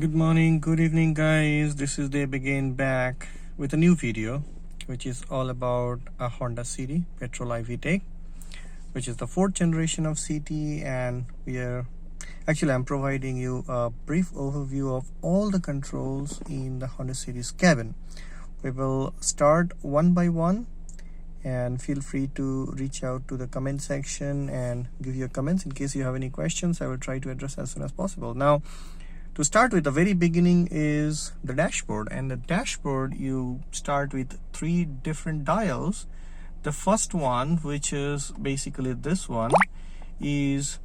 Good morning, good evening, guys. This is Dave again, back with a new video, which is all about a Honda City petrol i-VTEC, which is the fourth generation of CT. And I'm providing you a brief overview of all the controls in the Honda City's cabin. We will start one by one, and feel free to reach out to the comment section and give your comments in case you have any questions. I will try to address as soon as possible. Now, to start with, the very beginning is the dashboard, and the dashboard you start with three different dials. The first one, which is basically this one, is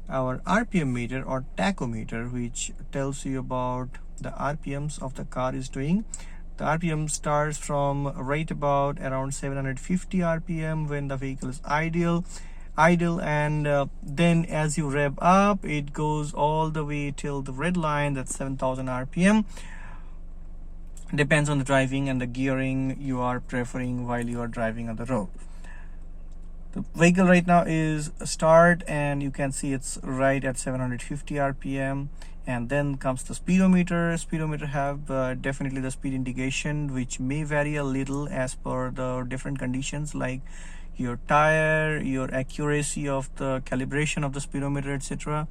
our RPM meter or tachometer, which tells you about the RPMs of the car is doing. The RPM starts from right about around 750 RPM when the vehicle is idle, and then as you rev up, it goes all the way till the red line, that's 7,000 RPM. Depends on the driving and the gearing you are preferring while you are driving on the road. The vehicle right now is start, and you can see it's right at 750 RPM. And then comes the speedometer. Speedometer have definitely the speed indication, which may vary a little as per the different conditions, like your tire, your accuracy of the calibration of the speedometer, etc.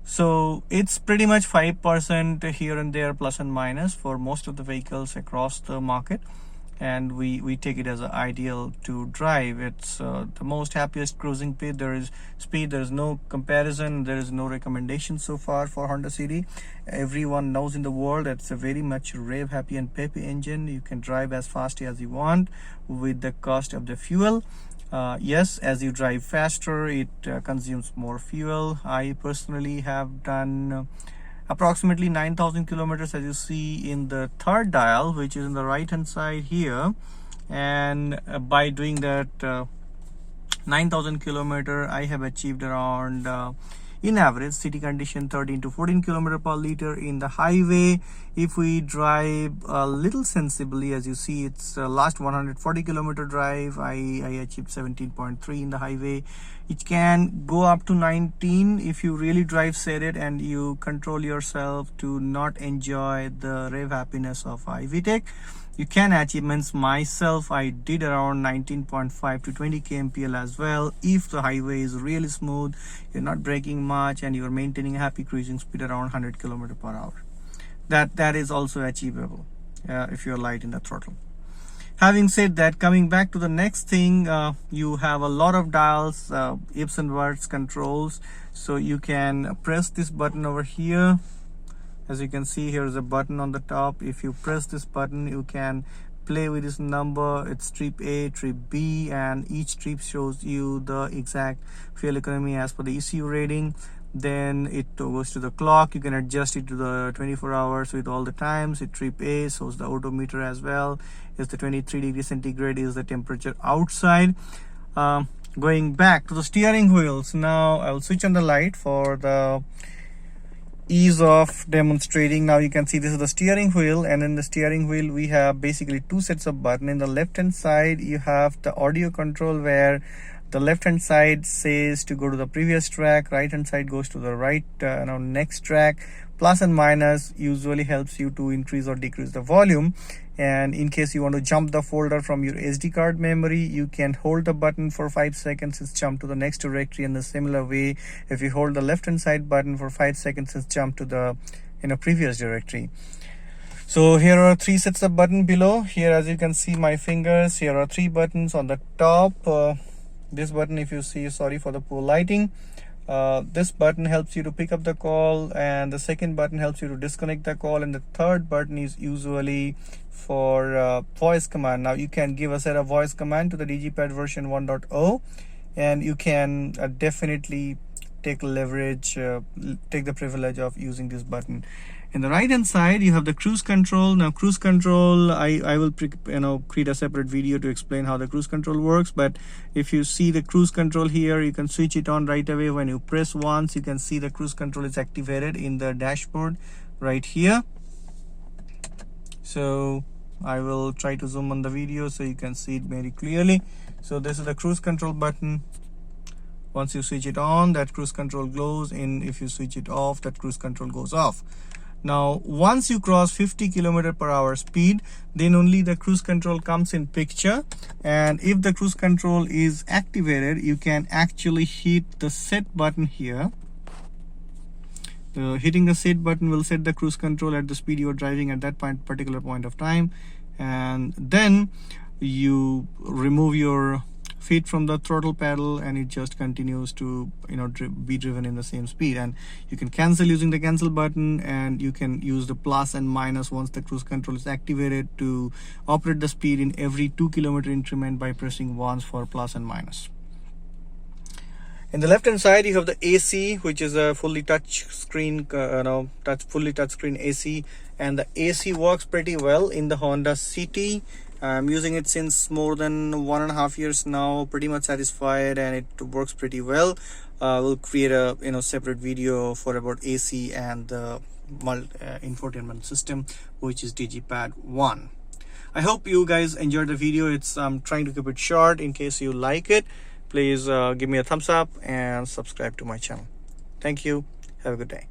So it's pretty much 5% here and there, plus and minus, for most of the vehicles across the market. And we take it as an ideal to drive. It's the most happiest cruising speed. There is no comparison, there is no recommendation so far for Honda City. Everyone knows in the world it's a very much rev happy and peppy engine. You can drive as fast as you want with the cost of the fuel. Yes, as you drive faster, it consumes more fuel. I personally have done approximately 9,000 kilometers, as you see in the third dial, which is in the right hand side here. And by doing that 9,000 kilometer, I have achieved around in average city condition 13 to 14 kilometer per liter. In the highway, if we drive a little sensibly, as you see, it's last 140 kilometer drive, I achieved 17.3 in the highway. It can go up to 19 if you really drive sated and you control yourself to not enjoy the rev happiness of i-VTEC. You can achieve, means myself, I did around 19.5 to 20 kmpl as well. If the highway is really smooth, you're not braking much, and you're maintaining a happy cruising speed around 100 km per hour. That is also achievable if you're light in the throttle. Having said that, coming back to the next thing, you have a lot of dials, ifs and buts controls. So you can press this button over here. As you can see, here is a button on the top. If you press this button, you can play with this number. It's trip A, trip B, and each trip shows you the exact fuel economy as per the ECU rating. Then it goes to the clock. You can adjust it to the 24 hours with all the times. It trip A shows the odometer as well. It's the 23 degrees centigrade is the temperature outside. Going back to the steering wheels, now I will switch on the light for the ease of demonstrating. Now you can see this is the steering wheel, and in the steering wheel we have basically two sets of buttons. In the left hand side you have the audio control, where the left hand side says to go to the previous track, right hand side goes to the right next track. Plus and minus usually helps you to increase or decrease the volume. And in case you want to jump the folder from your SD card memory, you can hold the button for 5 seconds, it's jump to the next directory. In the similar way, if you hold the left hand side button for 5 seconds, it's jump to the previous directory. So here are three sets of buttons below. Here, as you can see my fingers, here are three buttons on the top. This button, if you see, sorry for the poor lighting, this button helps you to pick up the call, and the second button helps you to disconnect the call, and the third button is usually for voice command. Now you can give a set of voice command to the DigiPad version 1.0, and you can definitely take the privilege of using this button. In the right hand side you have the cruise control. Now cruise control, I will create a separate video to explain how the cruise control works. But if you see the cruise control here, you can switch it on right away. When you press once, you can see the cruise control is activated in the dashboard right here. So I will try to zoom on the video so you can see it very clearly. So this is the cruise control button. Once you switch it on, that cruise control glows, and if you switch it off, that cruise control goes off. Now once you cross 50 km/h speed, then only the cruise control comes in picture, and if the cruise control is activated, you can actually hit the set button here. Hitting the set button will set the cruise control at the speed you are driving at that particular point of time, and then you remove your feet from the throttle pedal and it just continues to be driven in the same speed. And you can cancel using the cancel button, and you can use the plus and minus once the cruise control is activated to operate the speed in every 2 km increment by pressing once for plus and minus. In the left hand side you have the AC, which is a fully touch screen, fully touch screen AC, and the AC works pretty well in the Honda City. I'm using it since more than 1.5 years now, pretty much satisfied, and it works pretty well. We'll create a separate video for about AC and the infotainment system, which is DigiPad 1. I hope you guys enjoyed the video. I'm trying to keep it short. In case you like it, please give me a thumbs up and subscribe to my channel. Thank you. Have a good day.